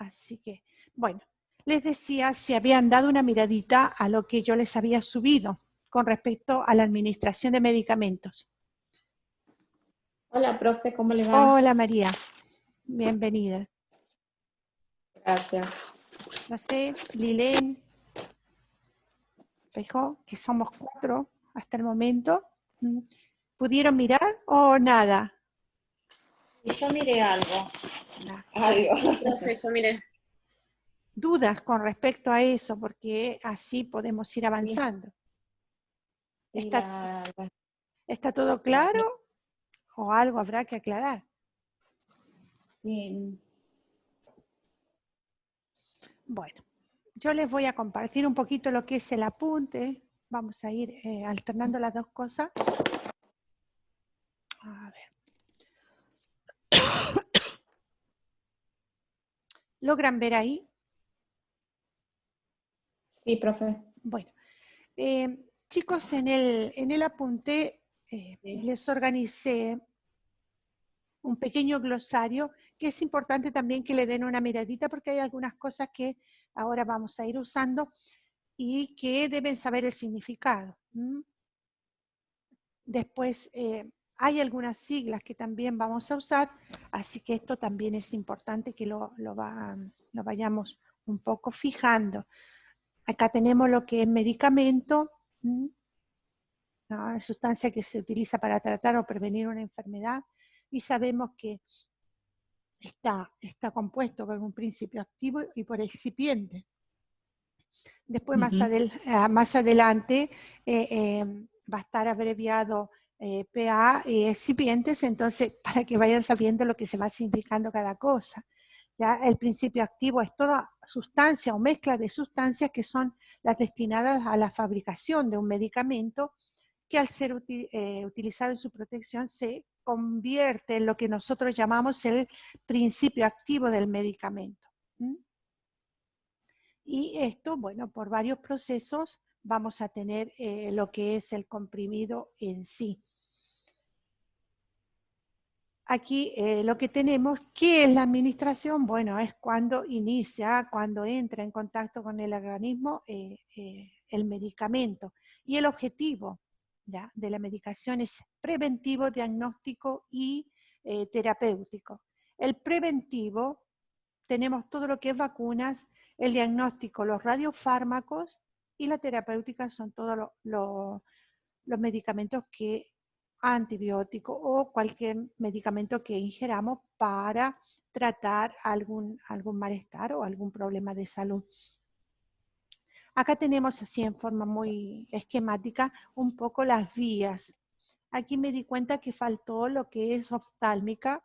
Así que, bueno, les decía si habían dado una miradita a lo que yo les había subido con respecto a la administración de medicamentos. Hola, profe, ¿cómo le va? Hola María, bienvenida. Gracias. No sé, Lilén, Feijó, que somos 4 hasta el momento. ¿Pudieron mirar o nada? Y yo miré algo. Nada. Adiós. Profe, yo miré. Dudas con respecto a eso, porque así podemos ir avanzando. Sí, ¿Está todo claro o algo habrá que aclarar? sí. Bueno, yo les voy a compartir un poquito lo que es el apunte. Vamos a ir alternando las dos cosas. A ver. ¿Logran ver ahí? Sí, profe. Bueno, chicos, en el apunte Sí. les organicé un pequeño glosario que es importante también que le den una miradita porque hay algunas cosas que ahora vamos a ir usando y que deben saber el significado. Después hay algunas siglas que también vamos a usar, así que esto también es importante que lo vayamos un poco fijando. Acá tenemos lo que es medicamento, ¿no? Sustancia que se utiliza para tratar o prevenir una enfermedad, y sabemos que está compuesto por un principio activo y por excipiente. Después, más adelante, va a estar abreviado PA y excipientes, entonces para que vayan sabiendo lo que se va significando cada cosa. ¿Ya? El principio activo es toda sustancia o mezcla de sustancias que son las destinadas a la fabricación de un medicamento que al ser utilizado en su protección se convierte en lo que nosotros llamamos el principio activo del medicamento. Y esto, bueno, por varios procesos vamos a tener lo que es el comprimido en sí. Aquí lo que tenemos, ¿qué es la administración? Bueno, es cuando inicia, cuando entra en contacto con el organismo el medicamento. Y el objetivo de la medicación es preventivo, diagnóstico y terapéutico. El preventivo, tenemos todo lo que es vacunas, el diagnóstico, los radiofármacos, y la terapéutica son todos los medicamentos antibióticos o cualquier medicamento que ingeramos para tratar algún malestar o algún problema de salud. Acá tenemos así en forma muy esquemática un poco las vías. Aquí me di cuenta que faltó lo que es oftálmica,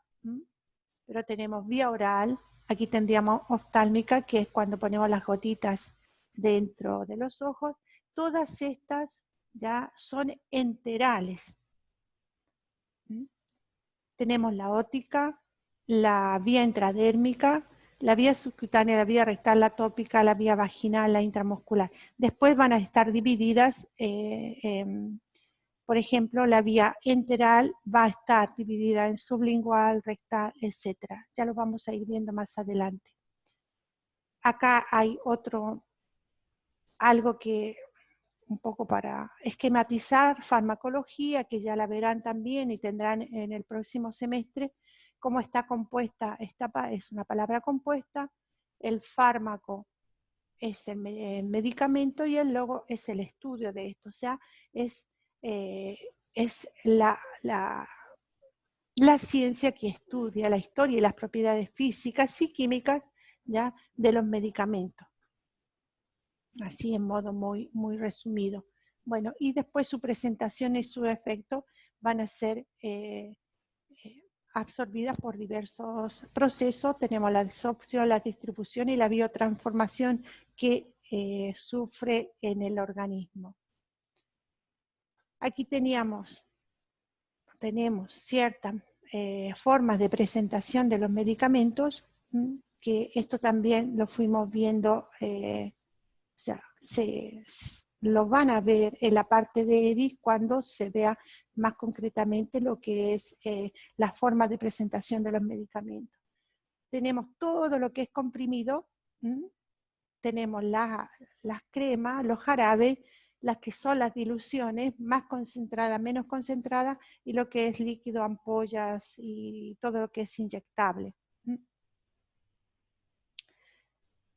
pero tenemos vía oral. Aquí tendríamos oftálmica, que es cuando ponemos las gotitas dentro de los ojos. Todas estas ya son enterales. Tenemos la óptica, la vía intradérmica, la vía subcutánea, la vía rectal, la tópica, la vía vaginal, la intramuscular. Después van a estar divididas, por ejemplo, la vía enteral va a estar dividida en sublingual, rectal, etc. Ya lo vamos a ir viendo más adelante. Acá hay algo que un poco para esquematizar farmacología, que ya la verán también y tendrán en el próximo semestre, cómo está compuesta, es una palabra compuesta, el fármaco es el medicamento y el logo es el estudio de esto, o sea, es la ciencia que estudia la historia y las propiedades físicas y químicas ya de los medicamentos. Así en modo muy, muy resumido. Bueno, y después su presentación y su efecto van a ser absorbidas por diversos procesos. Tenemos la absorción, la distribución y la biotransformación que sufre en el organismo. Aquí tenemos ciertas formas de presentación de los medicamentos, que esto también lo fuimos viendo, o sea, lo van a ver en la parte de EDIS cuando se vea más concretamente lo que es la forma de presentación de los medicamentos. tenemos todo lo que es comprimido, tenemos las cremas, los jarabes, las que son las diluciones, más concentradas, menos concentradas, y lo que es líquido, ampollas y todo lo que es inyectable.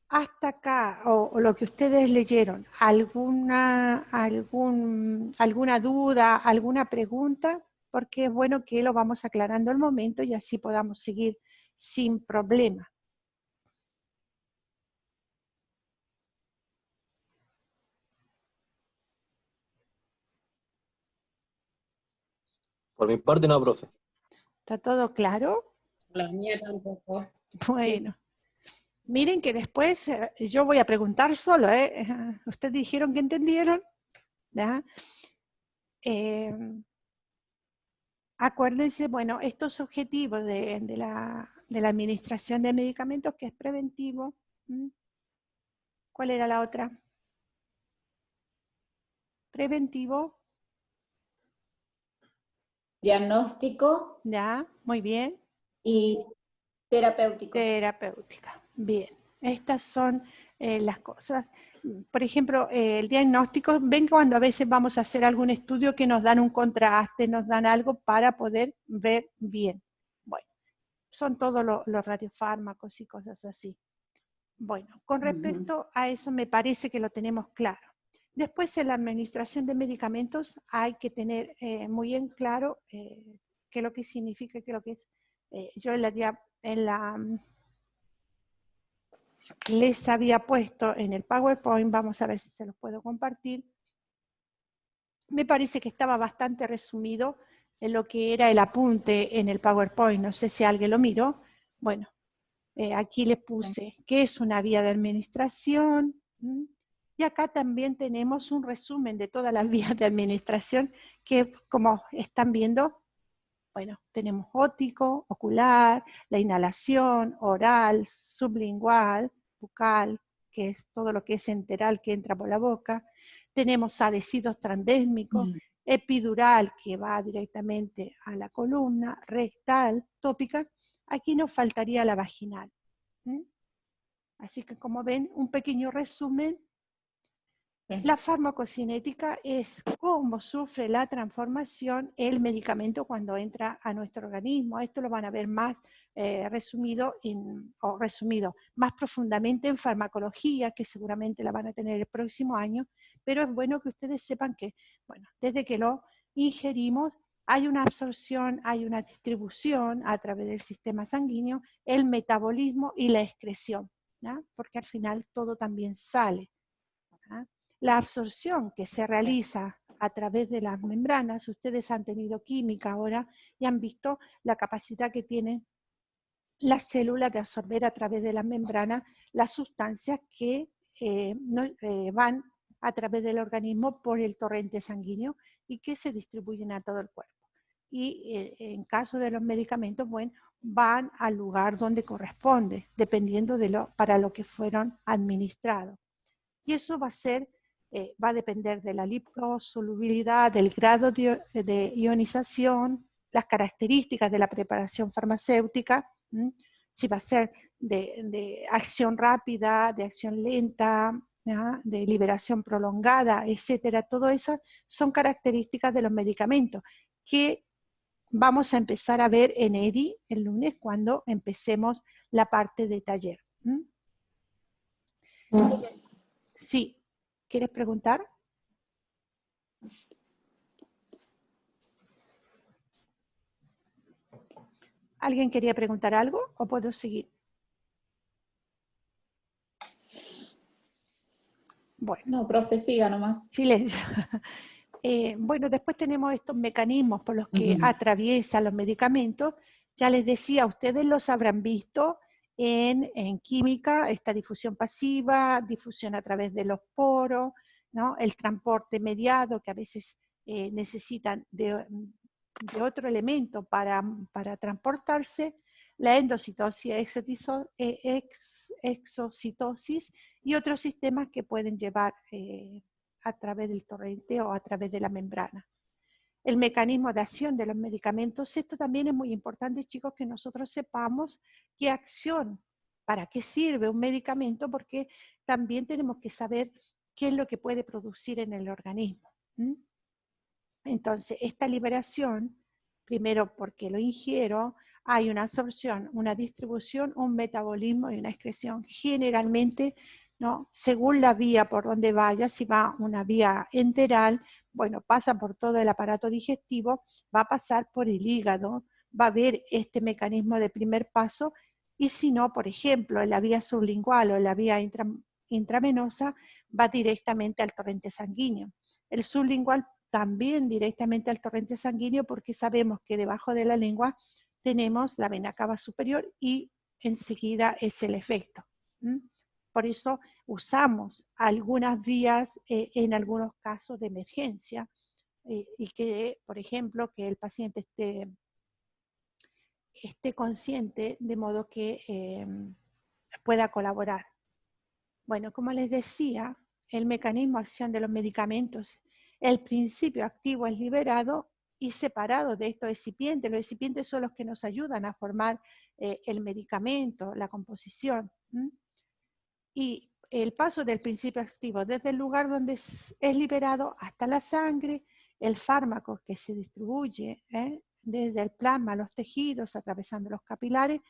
Hasta acá, o lo que ustedes leyeron, ¿alguna duda, alguna pregunta? Porque es bueno que lo vamos aclarando al momento y así podamos seguir sin problema. Por mi parte no, profe. ¿Está todo claro? La mía tampoco. Bueno. Miren que después yo voy a preguntar solo, ¿eh? Ustedes dijeron que entendieron, ¿ya? Acuérdense, bueno, estos objetivos de la administración de medicamentos, que es preventivo. ¿Cuál era la otra? Preventivo. Diagnóstico. Ya, muy bien. Y terapéutico. Terapéutica, bien. Estas son las cosas. Por ejemplo, el diagnóstico, ven cuando a veces vamos a hacer algún estudio que nos dan un contraste, nos dan algo para poder ver bien. Bueno, son todos los radiofármacos y cosas así. Bueno, con respecto a eso me parece que lo tenemos claro. Después en la administración de medicamentos hay que tener muy bien claro qué es lo que significa, qué es lo que es. Yo les había puesto en el PowerPoint, vamos a ver si se los puedo compartir. Me parece que estaba bastante resumido en lo que era el apunte en el PowerPoint, no sé si alguien lo miró. Bueno, aquí les puse qué es una vía de administración. Y acá también tenemos un resumen de todas las vías de administración que, como están viendo, bueno, tenemos óptico, ocular, la inhalación, oral, sublingual, bucal, que es todo lo que es enteral que entra por la boca. Tenemos adhesivos transdérmicos, epidural, que va directamente a la columna, rectal, tópica. Aquí nos faltaría la vaginal. Así que, como ven, un pequeño resumen. La farmacocinética es cómo sufre la transformación el medicamento cuando entra a nuestro organismo. Esto lo van a ver más resumido, más profundamente en farmacología, que seguramente la van a tener el próximo año, pero es bueno que ustedes sepan que, bueno, desde que lo ingerimos, hay una absorción, hay una distribución a través del sistema sanguíneo, el metabolismo y la excreción, ¿no? Porque al final todo también sale. La absorción que se realiza a través de las membranas, ustedes han tenido química ahora y han visto la capacidad que tienen las células de absorber a través de las membranas las sustancias que van a través del organismo por el torrente sanguíneo y que se distribuyen a todo el cuerpo. Y en caso de los medicamentos, bueno, van al lugar donde corresponde, dependiendo para lo que fueron administrados. Y eso va a depender de la liposolubilidad, del grado de ionización, las características de la preparación farmacéutica, si va a ser de acción rápida, de acción lenta, ¿ya? De liberación prolongada, etcétera. Todo eso son características de los medicamentos que vamos a empezar a ver en EDI el lunes cuando empecemos la parte de taller. Sí. ¿Quieres preguntar? ¿Alguien quería preguntar algo o puedo seguir? Bueno. No, profe, siga nomás. Silencio. Bueno, después tenemos estos mecanismos por los que atraviesan los medicamentos. Ya les decía, ustedes los habrán visto en química, esta difusión pasiva, difusión a través de los poros, ¿no? El transporte mediado, que a veces necesitan de otro elemento para transportarse, la endocitosis, exocitosis y otros sistemas que pueden llevar a través del torrente o a través de la membrana. el mecanismo de acción de los medicamentos. Esto también es muy importante, chicos, que nosotros sepamos qué acción, para qué sirve un medicamento, porque también tenemos que saber qué es lo que puede producir en el organismo. Entonces, esta liberación, primero porque lo ingiero, hay una absorción, una distribución, un metabolismo y una excreción. Generalmente, ¿no? Según la vía por donde vaya, si va una vía enteral, bueno, pasa por todo el aparato digestivo, va a pasar por el hígado, va a haber este mecanismo de primer paso, y si no, por ejemplo, en la vía sublingual o en la vía intravenosa, va directamente al torrente sanguíneo. El sublingual también directamente al torrente sanguíneo, porque sabemos que debajo de la lengua tenemos la vena cava superior y enseguida es el efecto. Por eso usamos algunas vías en algunos casos de emergencia, y que, por ejemplo, que el paciente esté consciente de modo que pueda colaborar. Bueno, como les decía, el mecanismo de acción de los medicamentos, el principio activo es liberado y separado de estos excipientes. Los excipientes son los que nos ayudan a formar el medicamento, la composición. Y el paso del principio activo desde el lugar donde es liberado hasta la sangre, el fármaco que se distribuye desde el plasma a los tejidos, atravesando los capilares,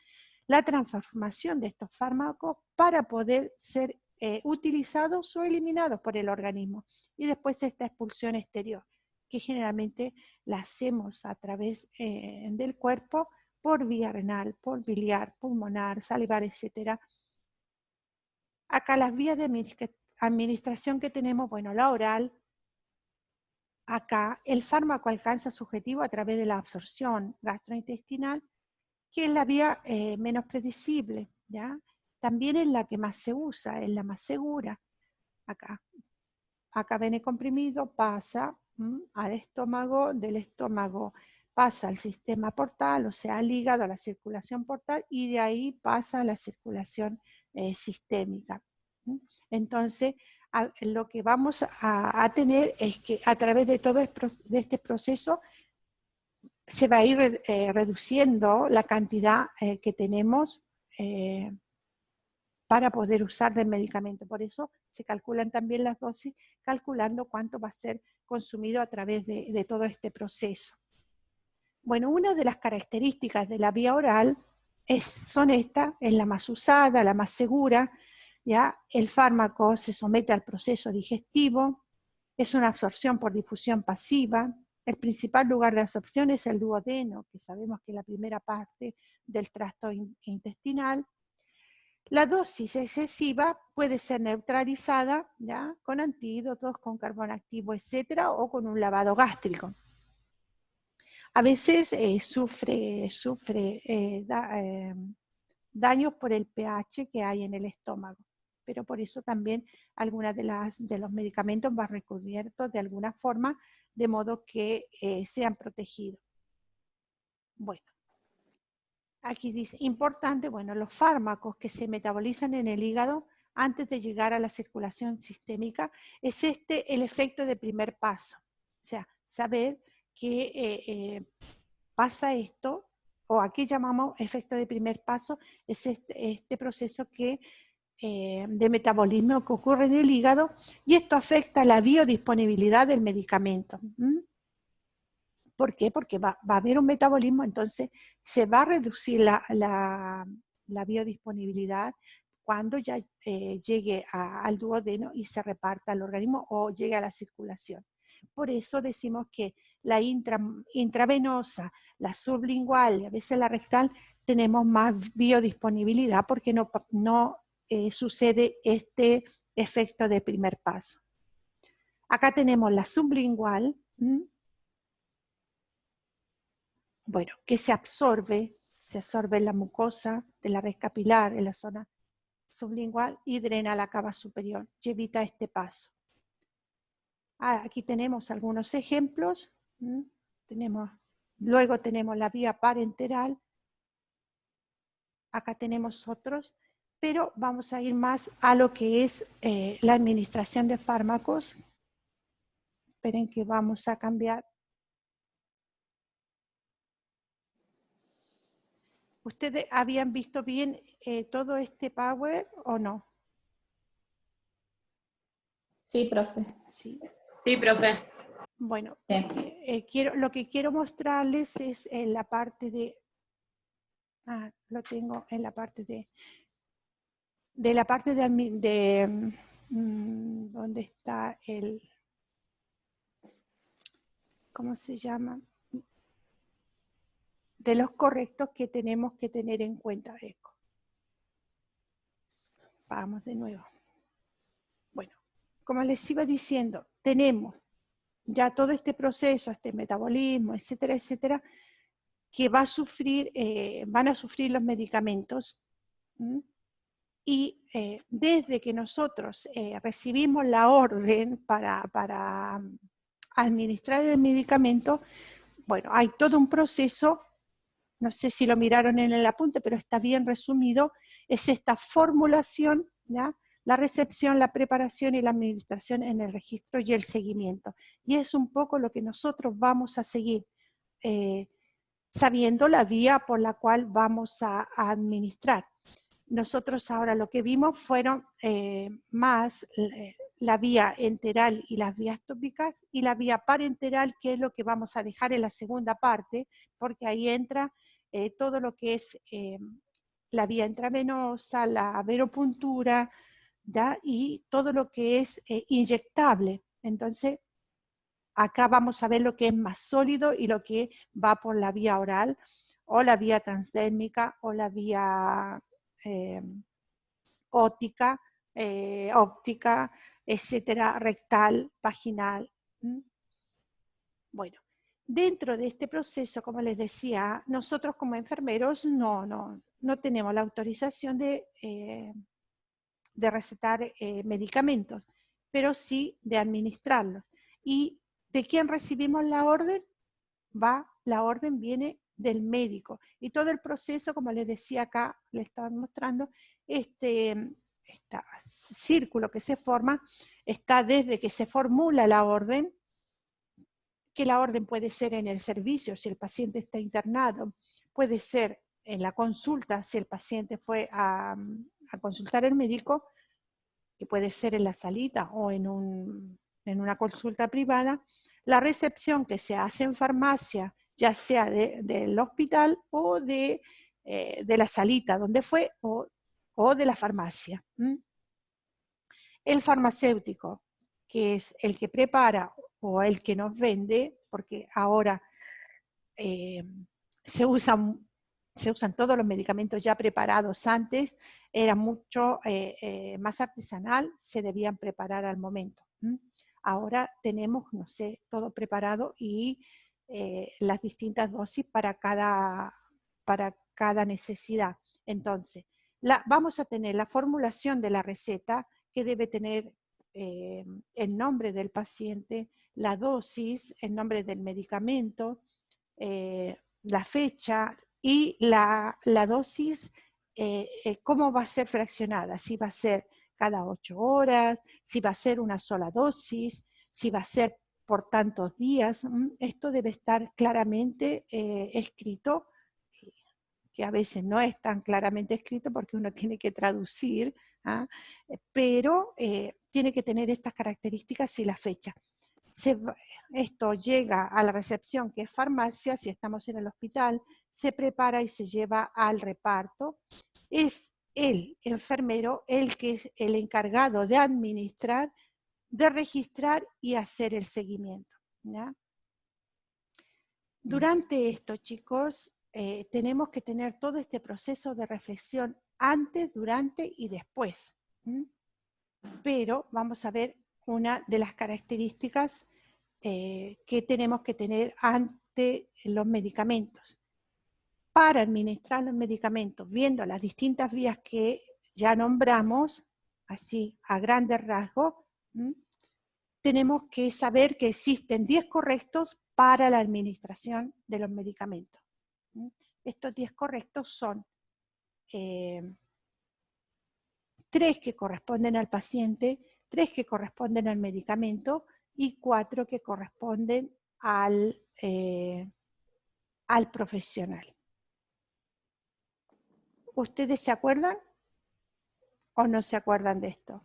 la transformación de estos fármacos para poder ser utilizados o eliminados por el organismo. Y después esta expulsión exterior, que generalmente la hacemos a través del cuerpo por vía renal, por biliar, pulmonar, salivar, etc. Acá las vías de administración que tenemos, bueno, la oral. Acá el fármaco alcanza su objetivo a través de la absorción gastrointestinal, que es la vía menos predecible, ¿ya? También es la que más se usa, es la más segura. Acá viene comprimido, pasa al estómago, del estómago pasa al sistema portal, o sea, al hígado, a la circulación portal, y de ahí pasa a la circulación sistémica. Entonces, lo que vamos a tener es que a través de todo este proceso se va a ir reduciendo la cantidad que tenemos para poder usar del medicamento. Por eso se calculan también las dosis, calculando cuánto va a ser consumido a través de todo este proceso. Bueno, una de las características de la vía oral son estas, es la más usada, la más segura, ¿ya? El fármaco se somete al proceso digestivo, es una absorción por difusión pasiva. El principal lugar de absorción es el duodeno, que sabemos que es la primera parte del tracto intestinal. La dosis excesiva puede ser neutralizada, ¿ya? Con antídotos, con carbón activo, etcétera, o con un lavado gástrico. A veces sufre daños por el pH que hay en el estómago, pero por eso también algunas de los medicamentos van recubiertos de alguna forma, de modo que sean protegidos. Bueno, aquí dice, importante, bueno, los fármacos que se metabolizan en el hígado antes de llegar a la circulación sistémica, es el efecto de primer paso. O sea, saber que pasa esto, o aquí llamamos efecto de primer paso, es este proceso de metabolismo que ocurre en el hígado, y esto afecta la biodisponibilidad del medicamento. ¿Por qué? Porque va a haber un metabolismo, entonces se va a reducir la biodisponibilidad cuando ya llegue al duodeno y se reparta al organismo o llegue a la circulación. Por eso decimos que la intravenosa, la sublingual y a veces la rectal tenemos más biodisponibilidad porque no sucede este efecto de primer paso. Acá tenemos la sublingual, bueno, que se absorbe en la mucosa de la red capilar, en la zona sublingual, y drena la cava superior y evita este paso. Aquí tenemos algunos ejemplos. Luego tenemos la vía parenteral. Acá tenemos otros, pero vamos a ir más a lo que es la administración de fármacos. Esperen que vamos a cambiar. ¿Ustedes habían visto bien todo este Power o no? Sí, profe. Sí. Sí, profe. Bueno, Sí. lo que quiero mostrarles es en la parte de... lo tengo en la parte de la parte ¿dónde está el... ¿Cómo se llama? De los correctos que tenemos que tener en cuenta. Eco. Vamos de nuevo. Bueno, como les iba diciendo, tenemos ya todo este proceso, este metabolismo, etcétera, etcétera, que van a sufrir los medicamentos. Y desde que nosotros recibimos la orden para administrar el medicamento, bueno, hay todo un proceso, no sé si lo miraron en el apunte, pero está bien resumido, es esta formulación, ¿ya? La recepción, la preparación y la administración en el registro y el seguimiento. Y es un poco lo que nosotros vamos a seguir, sabiendo la vía por la cual vamos a administrar. Nosotros ahora lo que vimos fueron más la vía enteral y las vías tópicas, y la vía parenteral, que es lo que vamos a dejar en la segunda parte, porque ahí entra todo lo que es la vía intravenosa, la veropuntura, ¿ya? Y todo lo que es inyectable. Entonces, acá vamos a ver lo que es más sólido y lo que va por la vía oral, o la vía transdérmica, o la vía óptica, etcétera, rectal, vaginal. Bueno, dentro de este proceso, como les decía, nosotros como enfermeros no tenemos la autorización de recetar medicamentos, pero sí de administrarlos. ¿Y de quién recibimos la orden? La orden viene del médico. Y todo el proceso, como les decía acá, les estaba mostrando, este círculo que se forma está desde que se formula la orden, que la orden puede ser en el servicio si el paciente está internado, puede ser en la consulta si el paciente fue a consultar al médico, que puede ser en la salita o en una consulta privada, la recepción que se hace en farmacia, ya sea del hospital o de la salita donde fue, o de la farmacia. El farmacéutico, que es el que prepara o el que nos vende, porque ahora se usan todos los medicamentos ya preparados. Antes era mucho más artesanal, se debían preparar al momento. Ahora tenemos, no sé, todo preparado y las distintas dosis para cada necesidad. Entonces, vamos a tener la formulación de la receta, que debe tener el nombre del paciente, la dosis, el nombre del medicamento, la fecha y la dosis, cómo va a ser fraccionada, si va a ser cada 8 horas, si va a ser una sola dosis, si va a ser por tantos días. Esto debe estar claramente escrito, que a veces no es tan claramente escrito porque uno tiene que traducir, pero tiene que tener estas características y la fecha. Esto llega a la recepción, que es farmacia, si estamos en el hospital, se prepara y se lleva al reparto. Es el enfermero el que es el encargado de administrar, de registrar y hacer el seguimiento, ¿ya? Durante esto, chicos, tenemos que tener todo este proceso de reflexión antes, durante y después. Pero vamos a ver una de las características que tenemos que tener ante los medicamentos. Para administrar los medicamentos, viendo las distintas vías que ya nombramos, así a grandes rasgos, tenemos que saber que existen 10 correctos para la administración de los medicamentos. Estos 10 correctos son 3 que corresponden al paciente, 3 que corresponden al medicamento y 4 que corresponden al profesional. ¿Ustedes se acuerdan o no se acuerdan de esto?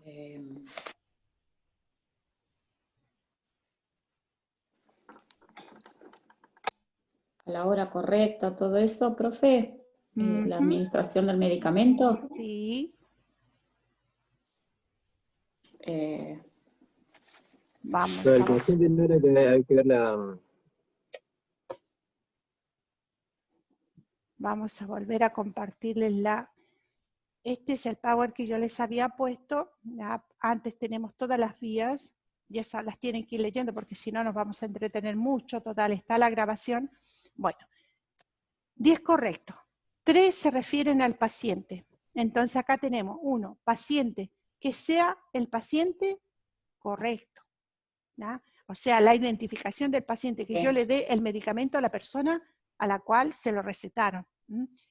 A la hora correcta, todo eso, profe. La administración del medicamento. Sí. Vamos No, el a... paciente no era que hay que ver la... Vamos a volver a compartirles la... Este es el Power que yo les había puesto. Antes tenemos todas las vías, y esas las tienen que ir leyendo porque si no nos vamos a entretener mucho. Total, está la grabación. Bueno, 10 correctos. 3 se refieren al paciente. Entonces acá tenemos 1, paciente, que sea el paciente correcto, ¿no? O sea, la identificación del paciente, que yo le dé el medicamento a la persona a la cual se lo recetaron.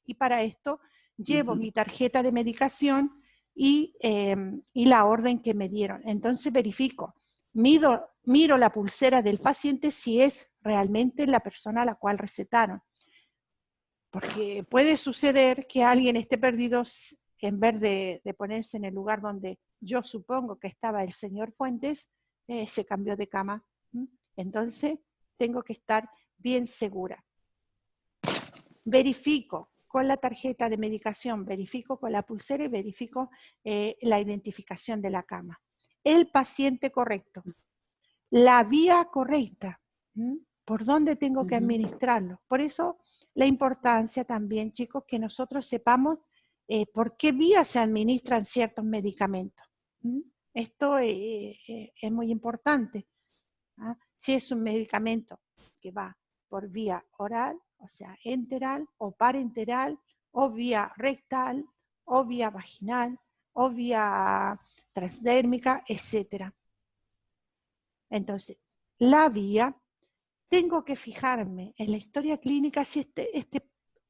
Y para esto llevo mi tarjeta de medicación y la orden que me dieron. Entonces verifico, miro la pulsera del paciente si es realmente la persona a la cual recetaron. Porque puede suceder que alguien esté perdido en vez de ponerse en el lugar donde yo supongo que estaba el señor Fuentes, se cambió de cama. Entonces, tengo que estar bien segura. Verifico con la tarjeta de medicación, verifico con la pulsera y verifico la identificación de la cama. El paciente correcto. La vía correcta. ¿Por dónde tengo que administrarlo? Por eso la importancia también, chicos, que nosotros sepamos por qué vía se administran ciertos medicamentos. Esto es muy importante. Si es un medicamento que va por vía oral, o sea, enteral o parenteral, o vía rectal, o vía vaginal, o vía transdérmica, etc. Entonces, la vía, tengo que fijarme en la historia clínica si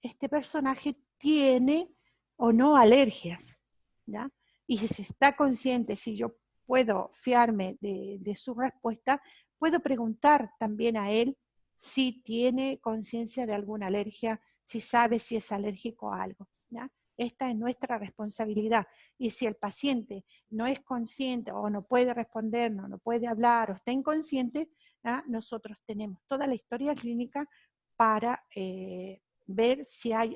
este personaje tiene o no alergias, ¿ya? Y si se está consciente, si yo puedo fiarme de su respuesta, puedo preguntar también a él si tiene conciencia de alguna alergia, si sabe si es alérgico a algo, ¿ya? Esta es nuestra responsabilidad. Y si el paciente no es consciente o no puede responder, no puede hablar o está inconsciente, nosotros tenemos toda la historia clínica para ver si hay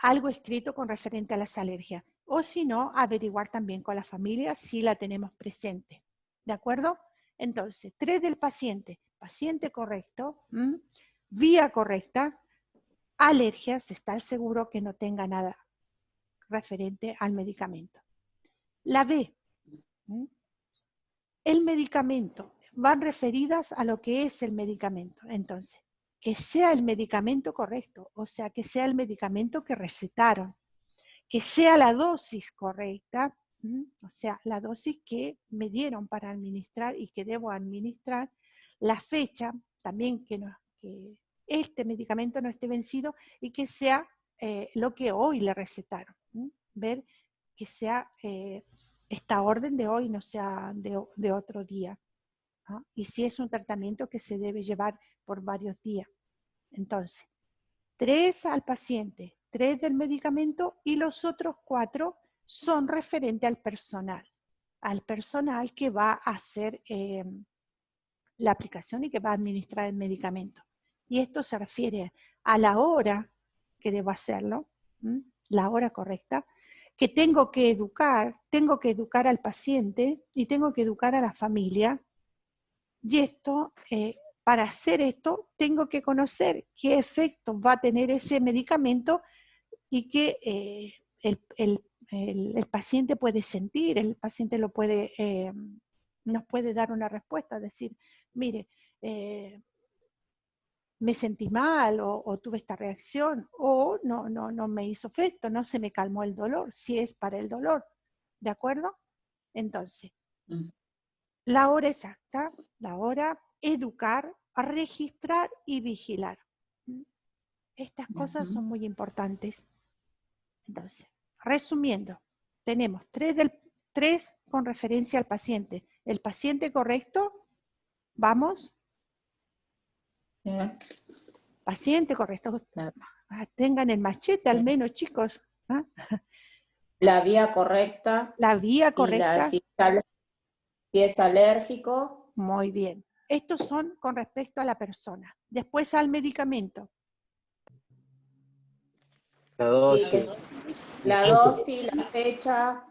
algo escrito con referente a las alergias. O si no, averiguar también con la familia si la tenemos presente. ¿De acuerdo? Entonces, 3 del paciente. Paciente correcto, vía correcta, alergias, estar seguro que no tenga nada referente al medicamento. La B, el medicamento, van referidas a lo que es el medicamento. Entonces, que sea el medicamento correcto, o sea, que sea el medicamento que recetaron, que sea la dosis correcta, o sea, la dosis que me dieron para administrar y que debo administrar, la fecha también que este medicamento no esté vencido y que sea lo que hoy le recetaron. Ver que sea esta orden de hoy, no sea de otro día. Y si es un tratamiento que se debe llevar por varios días. Entonces, 3 al paciente, 3 del medicamento y los otros 4 son referentes al personal que va a hacer la aplicación y que va a administrar el medicamento. Y esto se refiere a la hora que debo hacerlo, la hora correcta, que tengo que educar al paciente y tengo que educar a la familia. Y esto, para hacer esto, tengo que conocer qué efectos va a tener ese medicamento y que el paciente puede sentir, el paciente nos puede dar una respuesta, decir, mire, me sentí mal o tuve esta reacción o no me hizo efecto, no se me calmó el dolor, si es para el dolor, ¿de acuerdo? Entonces, la hora exacta, la hora, educar, registrar y vigilar. Estas cosas son muy importantes. Entonces, resumiendo, tenemos 3 con referencia al paciente. El paciente correcto, vamos. Yeah. Paciente correcto. Tengan el machete al menos, chicos. ¿Ah? La vía correcta. La vía Y correcta. si es alérgico. Muy bien. Estos son con respecto a la persona. Después al medicamento. La dosis. La dosis, la fecha,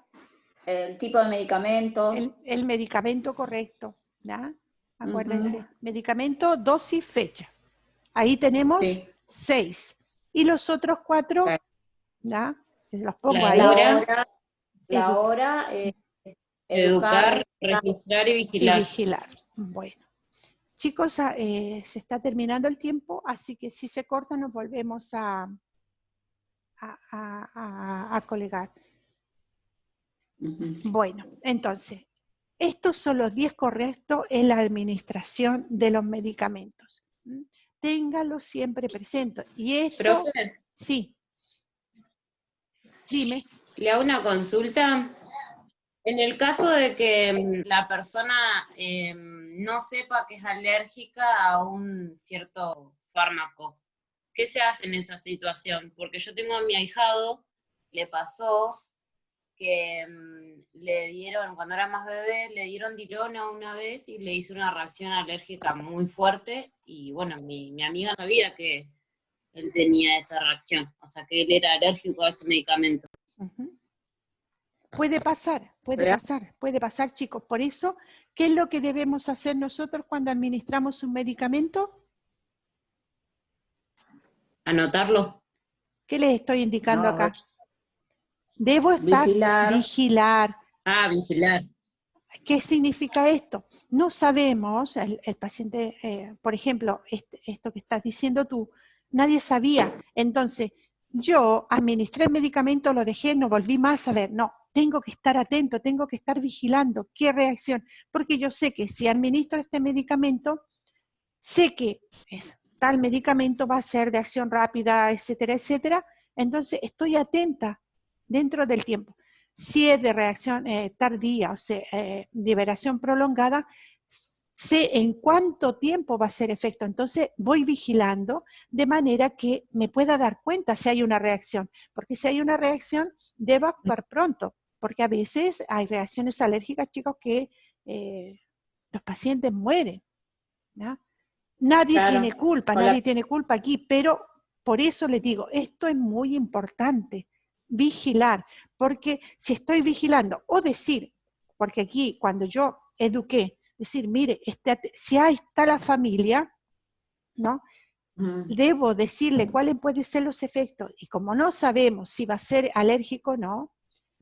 el tipo de medicamento. El medicamento correcto. ¿Ya? Acuérdense. Medicamento, dosis, fecha. Ahí tenemos 6. Y los otros 4, ¿ya? Los pongo ahí. La hora, educar, registrar y vigilar. Y vigilar. Bueno. Chicos, se está terminando el tiempo, así que si se corta nos volvemos a colegar. Bueno, entonces, estos son los 10 correctos en la administración de los medicamentos. Ténganlo siempre presente. Y esto, Profe, sí. Dime. le hago una consulta. En el caso de que la persona no sepa que es alérgica a un cierto fármaco, ¿qué se hace en esa situación? Porque yo tengo a mi ahijado, le pasó que le dieron, cuando era más bebé, le dieron Dilona una vez y le hizo una reacción alérgica muy fuerte y bueno, mi amiga no sabía que él tenía esa reacción, o sea que él era alérgico a ese medicamento. Puede pasar, chicos. Por eso, ¿qué es lo que debemos hacer nosotros cuando administramos un medicamento? ¿Anotarlo? ¿Qué les estoy indicando acá? Debo estar, vigilar. Vigilar. ¿Qué significa esto? No sabemos, el paciente, por ejemplo, esto que estás diciendo tú, nadie sabía. Entonces, yo administré el medicamento, lo dejé, no volví más a ver. No, tengo que estar atento, tengo que estar vigilando qué reacción, porque yo sé que si administro este medicamento, sé que tal medicamento va a ser de acción rápida, etcétera, etcétera. Entonces, estoy atenta dentro del tiempo. Si es de reacción tardía, o sea, liberación prolongada, sé en cuánto tiempo va a ser efecto. Entonces, voy vigilando de manera que me pueda dar cuenta si hay una reacción. Porque si hay una reacción, debo actuar pronto. Porque a veces hay reacciones alérgicas, chicos, que los pacientes mueren, ¿no? Nadie tiene culpa aquí, pero por eso les digo, esto es muy importante, vigilar, porque si estoy vigilando, o decir, porque aquí cuando yo eduqué, decir, mire, si ahí está la familia, ¿no? Debo decirle cuáles pueden ser los efectos, y como no sabemos si va a ser alérgico o no,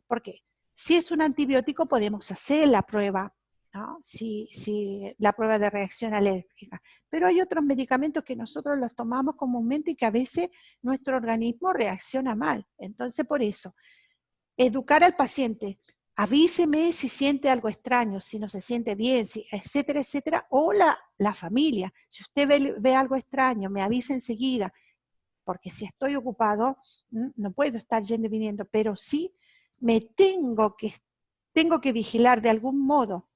porque si es un antibiótico podemos hacer la prueba, ¿no? Si la prueba de reacción alérgica. Pero hay otros medicamentos que nosotros los tomamos comúnmente y que a veces nuestro organismo reacciona mal. Entonces, por eso, educar al paciente. Avíseme si siente algo extraño, si no se siente bien, etcétera, etcétera. O la familia. Si usted ve algo extraño, me avisa enseguida. Porque si estoy ocupado, no puedo estar yendo y viniendo. Pero sí me tengo que vigilar de algún modo.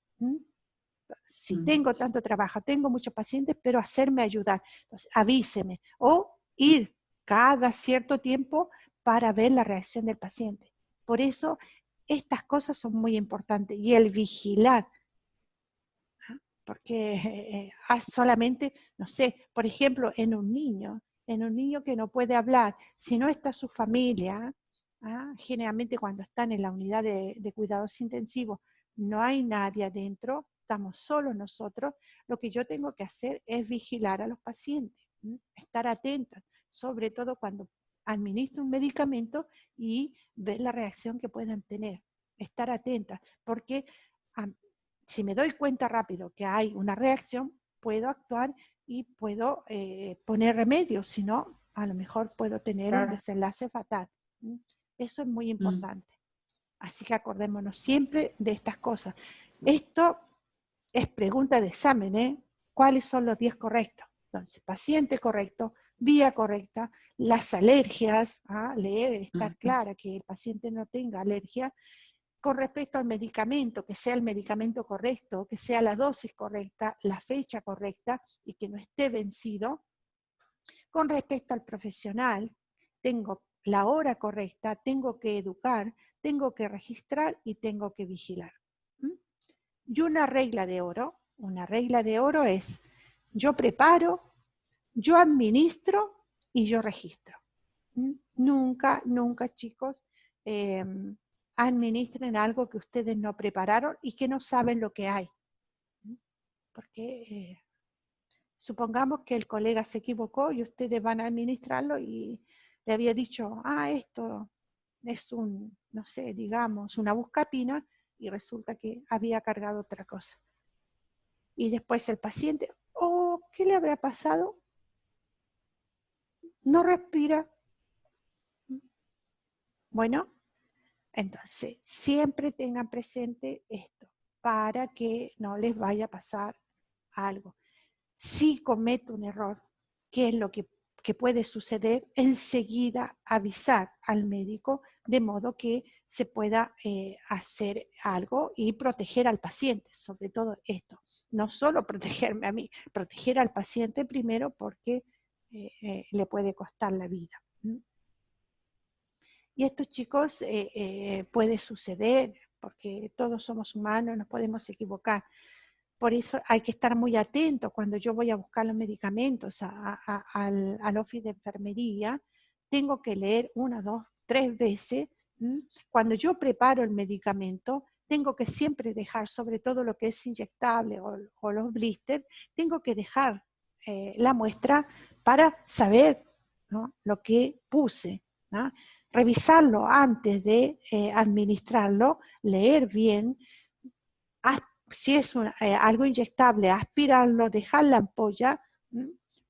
Si tengo tanto trabajo, tengo muchos pacientes, pero hacerme ayudar. Entonces, avíseme. O ir cada cierto tiempo para ver la reacción del paciente. Por eso, estas cosas son muy importantes. Y el vigilar. Porque solamente, no sé, por ejemplo, en un niño que no puede hablar, si no está su familia, generalmente cuando están en la unidad de cuidados intensivos, no hay nadie adentro, estamos solos nosotros, lo que yo tengo que hacer es vigilar a los pacientes, estar atenta, sobre todo cuando administro un medicamento y ver la reacción que puedan tener, estar atenta, porque si me doy cuenta rápido que hay una reacción, puedo actuar y puedo poner remedio, si no, a lo mejor puedo tener un desenlace fatal. Eso es muy importante. Así que acordémonos siempre de estas cosas. Esto es pregunta de examen, ¿eh? ¿Cuáles son los 10 correctos? Entonces, paciente correcto, vía correcta, las alergias, leer, estar clara que el paciente no tenga alergia. Con respecto al medicamento, que sea el medicamento correcto, que sea la dosis correcta, la fecha correcta y que no esté vencido. Con respecto al profesional, tengo la hora correcta, tengo que educar, tengo que registrar y tengo que vigilar. Y una regla de oro es, yo preparo, yo administro y yo registro. Nunca, nunca, chicos, administren algo que ustedes no prepararon y que no saben lo que hay. Porque supongamos que el colega se equivocó y ustedes van a administrarlo y le había dicho, esto es no sé, digamos, una buscapina, y resulta que había cargado otra cosa. Y después el paciente, ¿qué le habrá pasado? No respira. Bueno, entonces siempre tengan presente esto para que no les vaya a pasar algo. Si cometo un error, ¿qué es lo que puede suceder? Enseguida avisar al médico de modo que se pueda hacer algo y proteger al paciente, sobre todo esto. No solo protegerme a mí, proteger al paciente primero porque le puede costar la vida. Y esto, chicos, puede suceder porque todos somos humanos, nos podemos equivocar. Por eso hay que estar muy atento cuando yo voy a buscar los medicamentos al office de enfermería. Tengo que leer 1, 2, 3 veces. Cuando yo preparo el medicamento, tengo que siempre dejar, sobre todo lo que es inyectable o los blisters, tengo que dejar la muestra para saber, ¿no?, lo que puse, ¿no? Revisarlo antes de administrarlo, leer bien, si es algo inyectable, aspirarlo, dejar la ampolla,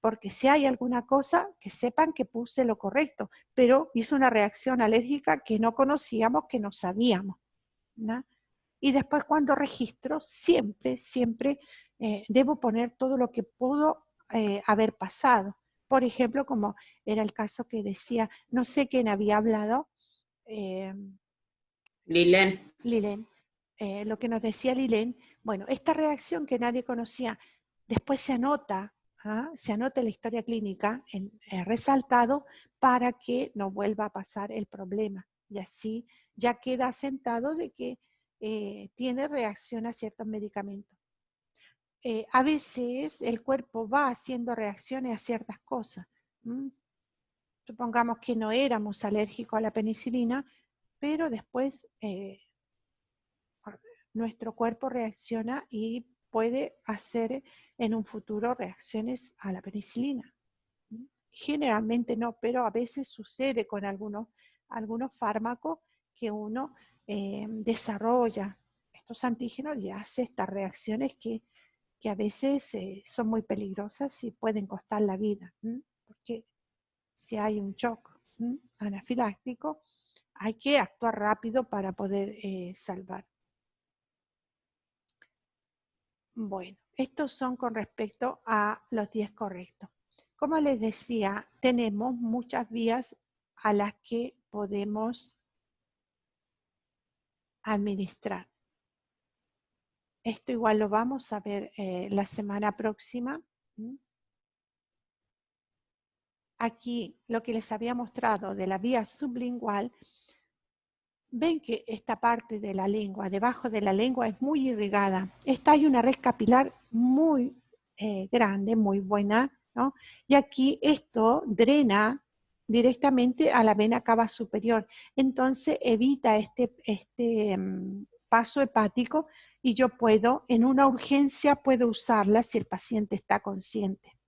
porque si hay alguna cosa, que sepan que puse lo correcto, pero hizo una reacción alérgica que no conocíamos, que no sabíamos, ¿no? Y después cuando registro, siempre debo poner todo lo que pudo haber pasado. Por ejemplo, como era el caso que decía, no sé quién había hablado. Lilén. Lo que nos decía Lilén, bueno, esta reacción que nadie conocía, después se anota en la historia clínica, resaltado, para que no vuelva a pasar el problema. Y así ya queda asentado de que tiene reacción a ciertos medicamentos. A veces el cuerpo va haciendo reacciones a ciertas cosas. Supongamos que no éramos alérgicos a la penicilina, pero después nuestro cuerpo reacciona y puede hacer en un futuro reacciones a la penicilina. Generalmente no, pero a veces sucede con algunos fármacos que uno desarrolla estos antígenos y hace estas reacciones que a veces son muy peligrosas y pueden costar la vida, porque si hay un shock anafiláctico, hay que actuar rápido para poder salvar. Bueno, estos son con respecto a los 10 correctos. Como les decía, tenemos muchas vías a las que podemos administrar. Esto igual lo vamos a ver la semana próxima. Aquí lo que les había mostrado de la vía sublingual, ven que esta parte de la lengua, debajo de la lengua, es muy irrigada. Esta hay una red capilar muy grande, muy buena, ¿no? Y aquí esto drena directamente a la vena cava superior. Entonces evita este paso hepático y yo puedo, en una urgencia, puedo usarla si el paciente está consciente.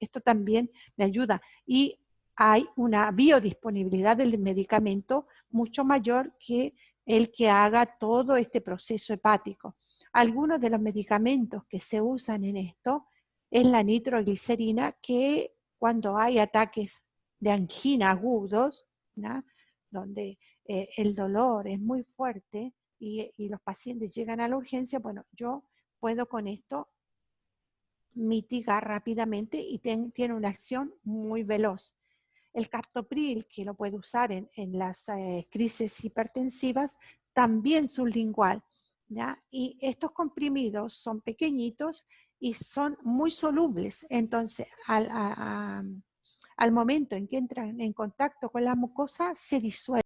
Esto también me ayuda. Y hay una biodisponibilidad del medicamento mucho mayor que el que haga todo este proceso hepático. Algunos de los medicamentos que se usan en esto es la nitroglicerina, que cuando hay ataques de angina agudos, ¿no?, donde el dolor es muy fuerte y los pacientes llegan a la urgencia, bueno, yo puedo con esto mitigar rápidamente y tiene una acción muy veloz. El captopril, que lo puede usar en las crisis hipertensivas, también sublingual, ¿ya? Y estos comprimidos son pequeñitos y son muy solubles. Entonces, al momento en que entran en contacto con la mucosa, se disuelve.